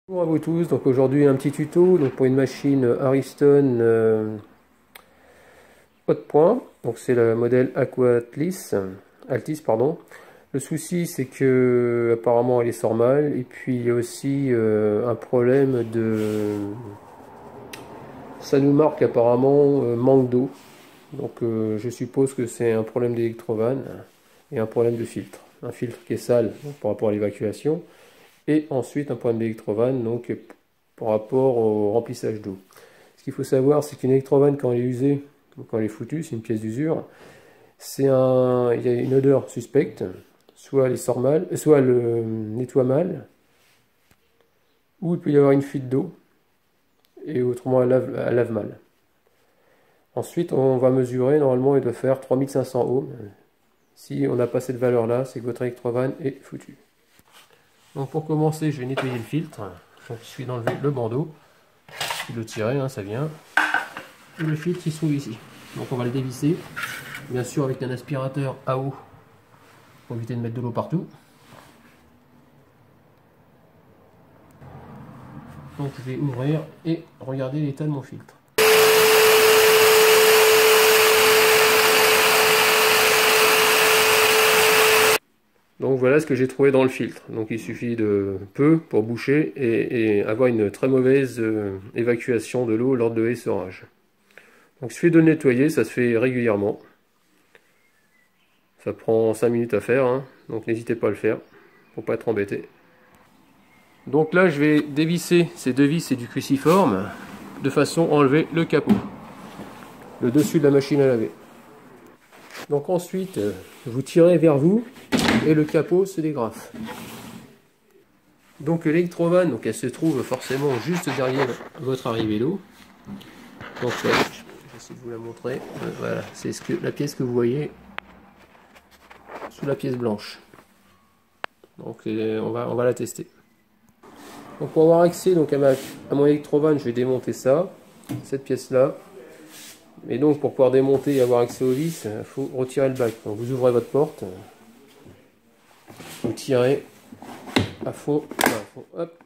Bonjour à vous tous, donc aujourd'hui un petit tuto donc pour une machine Ariston haut de point, donc c'est le modèle Altis pardon. Le souci c'est que apparemment elle sort mal et puis il y a aussi un problème ça nous marque apparemment manque d'eau, donc je suppose que c'est un problème d'électrovanne et un problème de filtre, un filtre qui est sale donc, par rapport à l'évacuation. Et ensuite un problème d'électrovanne donc par rapport au remplissage d'eau. Ce qu'il faut savoir, c'est qu'une électrovanne quand elle est usée, ou quand elle est foutue, c'est une pièce d'usure, il y a une odeur suspecte, soit elle sort mal, soit elle nettoie mal, ou il peut y avoir une fuite d'eau, et autrement elle lave mal. Ensuite on va mesurer, normalement elle doit faire 3500 ohms. Si on n'a pas cette valeur là, c'est que votre électrovanne est foutue. Donc pour commencer, je vais nettoyer le filtre. Donc, il suffit d'enlever le bandeau, de le tirer, hein, ça vient. Et le filtre il se trouve ici. Donc on va le dévisser, bien sûr avec un aspirateur à eau, pour éviter de mettre de l'eau partout. Donc je vais ouvrir et regarder l'état de mon filtre. Donc voilà ce que j'ai trouvé dans le filtre. Donc il suffit de peu pour boucher et avoir une très mauvaise évacuation de l'eau lors de l'essorage. Donc il suffit de le nettoyer, ça se fait régulièrement. Ça prend 5 minutes à faire, hein, donc n'hésitez pas à le faire pour pas être embêté. Donc là je vais dévisser ces deux vis et du cruciforme de façon à enlever le capot, le dessus de la machine à laver. Donc ensuite vous tirez vers vous et le capot se dégrafe. Donc l'électrovanne, donc elle se trouve forcément juste derrière votre arrivée d'eau. Donc je vais essayer de vous la montrer. Voilà, c'est la pièce que vous voyez sous la pièce blanche. Donc on va la tester. Donc pour avoir accès donc à mon électrovanne, je vais démonter cette pièce là. Et donc pour pouvoir démonter et avoir accès aux vis, il faut retirer le bac. Donc vous ouvrez votre porte, vous tirez à fond, hop,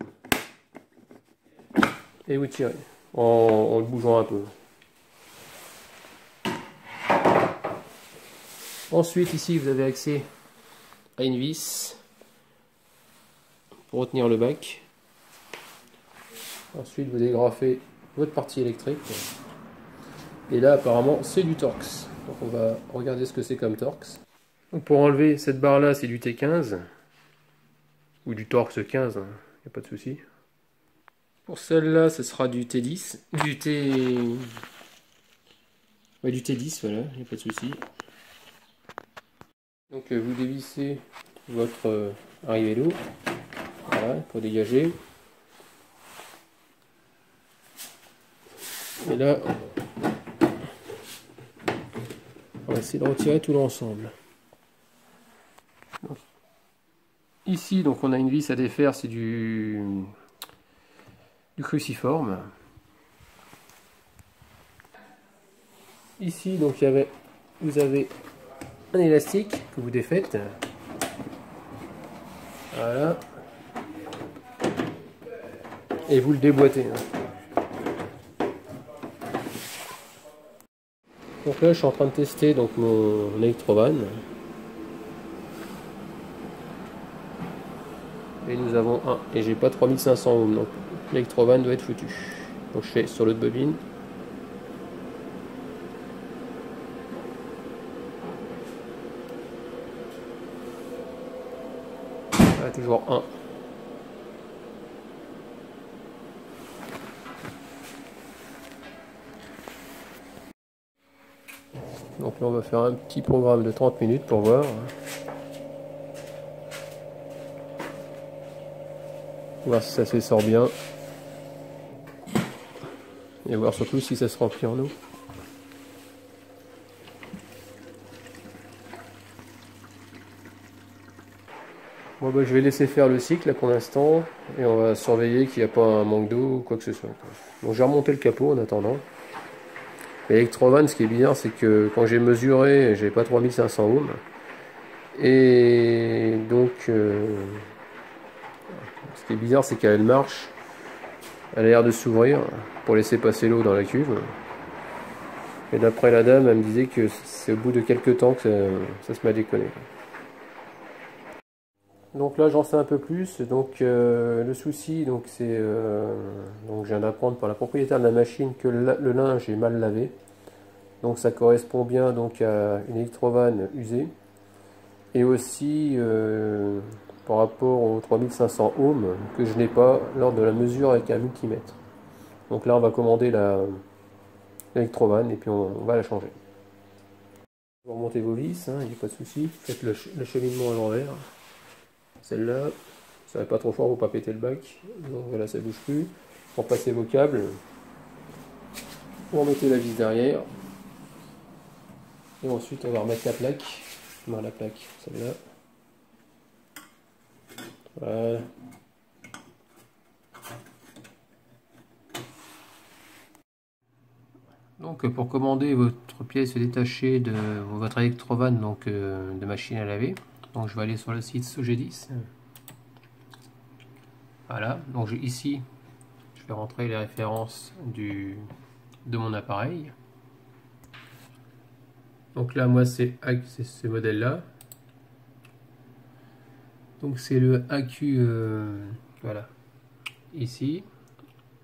et vous tirez en le bougeant un peu. Ensuite ici vous avez accès à une vis pour retenir le bac. Ensuite vous dégrafez votre partie électrique. Et là apparemment c'est du Torx. Donc on va regarder ce que c'est comme Torx. Donc pour enlever cette barre là c'est du T15. Ou du Torx 15, il n'y a pas de souci. Pour celle-là ce sera du T10. Du T10 voilà, il n'y a pas de souci. Donc vous dévissez votre arrivée d'eau. Voilà, pour dégager. Et là, on va essayer de retirer tout l'ensemble. Ici, donc on a une vis à défaire, c'est du cruciforme. Ici, donc vous avez un élastique que vous défaites. Voilà. Et vous le déboîtez. Donc là, je suis en train de tester donc mon électrovanne. Et nous avons un. Et j'ai pas 3500 ohms, donc l'électrovanne doit être foutu. Donc je fais sur l'autre bobine. Là, toujours un. Donc là on va faire un petit programme de 30 minutes pour voir. Voir si ça se sort bien. Et voir surtout si ça se remplit en eau. Bon bah, je vais laisser faire le cycle là, pour l'instant. Et on va surveiller qu'il n'y a pas un manque d'eau ou quoi que ce soit. Donc j'ai remonté le capot en attendant. L'électrovanne, ce qui est bizarre, c'est que quand j'ai mesuré, j'avais pas 3500 ohms. Et donc, ce qui est bizarre, c'est qu'elle marche Elle a l'air de s'ouvrir pour laisser passer l'eau dans la cuve. Et d'après la dame, elle me disait que c'est au bout de quelques temps que ça se met à déconner. Donc là j'en sais un peu plus. Donc le souci, donc c'est donc je viens d'apprendre par la propriétaire de la machine que le linge est mal lavé. Donc ça correspond bien donc à une électrovanne usée. Et aussi par rapport aux 3500 ohms que je n'ai pas lors de la mesure avec un multimètre. Donc là on va commander l'électrovanne et puis on va la changer. Vous remontez vos vis, il n'y a pas de souci. Faites le cheminement à l'envers. Celle-là, ça va pas trop fort pour pas péter le bac. Donc voilà, ça bouge plus. Pour passer vos câbles, vous remettez la vis derrière. Et ensuite on va remettre la plaque. Non, la plaque, celle-là. Voilà. Donc pour commander votre pièce détachée de votre électrovanne donc de machine à laver, donc je vais aller sur le site Sogedis. Voilà, donc ici je vais rentrer les références de mon appareil. Donc là moi c'est ce modèle là. Donc c'est le AQ voilà ici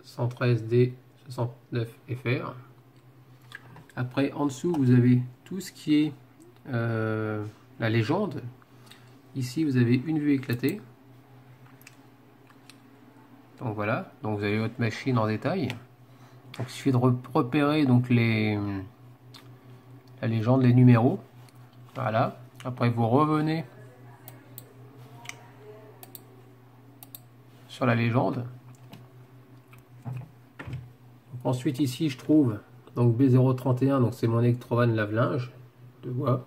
113D69FR. Après, en dessous, vous avez tout ce qui est la légende. Ici, vous avez une vue éclatée. Donc voilà, donc vous avez votre machine en détail. Donc il suffit de repérer donc la légende, les numéros. Voilà. Après, vous revenez sur la légende. Donc, ensuite, ici, je trouve donc B031, donc c'est mon électrovanne lave-linge de bois.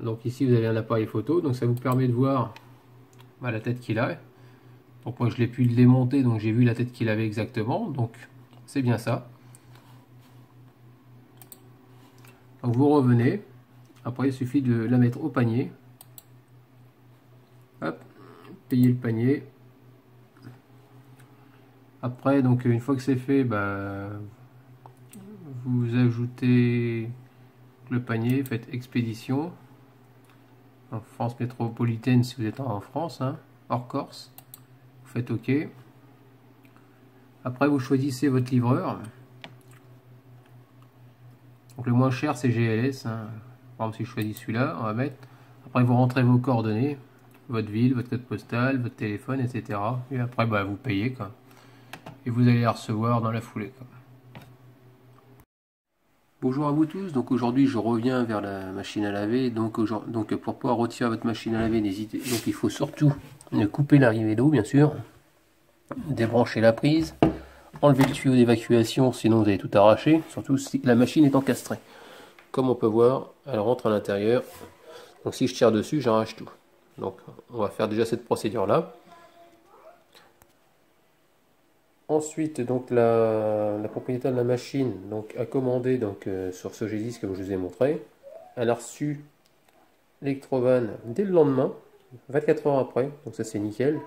Donc ici vous avez un appareil photo, donc ça vous permet de voir la tête qu'il a. Donc moi je l'ai pu le démonter, donc j'ai vu la tête qu'il avait exactement, donc c'est bien ça. Donc vous revenez, après il suffit de la mettre au panier. Hop, payez le panier. Après donc une fois que c'est fait, vous ajoutez le panier, faites expédition en France métropolitaine si vous êtes en France, hors Corse, vous faites OK. Après vous choisissez votre livreur. Donc le moins cher c'est GLS, par exemple si je choisis celui-là, on va mettre. Après vous rentrez vos coordonnées, votre ville, votre code postal, votre téléphone, etc. Et après vous payez quoi. Et vous allez la recevoir dans la foulée quoi. Bonjour à vous tous, donc aujourd'hui je reviens vers la machine à laver, donc pour pouvoir retirer votre machine à laver, n'hésitez, donc il faut surtout couper l'arrivée d'eau bien sûr, débrancher la prise, enlever le tuyau d'évacuation sinon vous allez tout arracher, surtout si la machine est encastrée. Comme on peut voir, elle rentre à l'intérieur, donc si je tire dessus j'arrache tout. Donc on va faire déjà cette procédure là. Ensuite, donc la propriétaire de la machine donc, a commandé donc, sur Sogedis, comme je vous ai montré. Elle a reçu l'électrovanne dès le lendemain, 24 heures après, donc ça c'est nickel.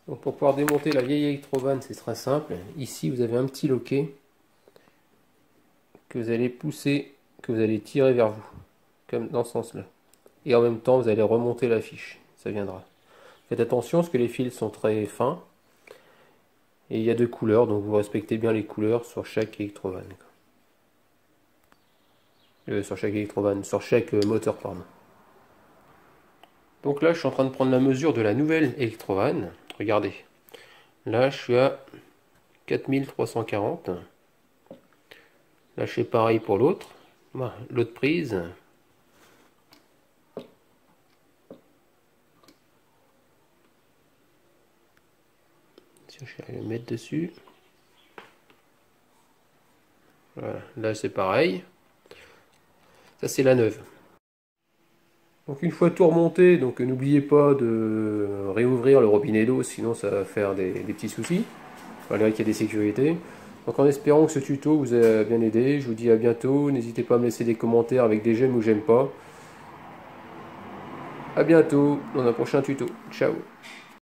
Donc pour pouvoir démonter la vieille électrovanne, c'est très simple. Ici, vous avez un petit loquet que vous allez pousser, que vous allez tirer vers vous, comme dans ce sens-là. Et en même temps, vous allez remonter la fiche, ça viendra. Faites attention parce que les fils sont très fins et il y a deux couleurs, donc vous respectez bien les couleurs sur chaque électrovanne. Sur chaque moteur, pardon. Donc là, je suis en train de prendre la mesure de la nouvelle électrovanne. Regardez, là, je suis à 4340. Là, je fais pareil pour l'autre. Voilà, l'autre prise. Je vais le mettre dessus. Voilà, là c'est pareil. Ça c'est la neuve. Donc une fois tout remonté, donc n'oubliez pas de réouvrir le robinet d'eau, sinon ça va faire des petits soucis. Voilà qu'il y a des sécurités. Donc en espérant que ce tuto vous a bien aidé, je vous dis à bientôt. N'hésitez pas à me laisser des commentaires avec des j'aime ou j'aime pas. A bientôt dans un prochain tuto. Ciao.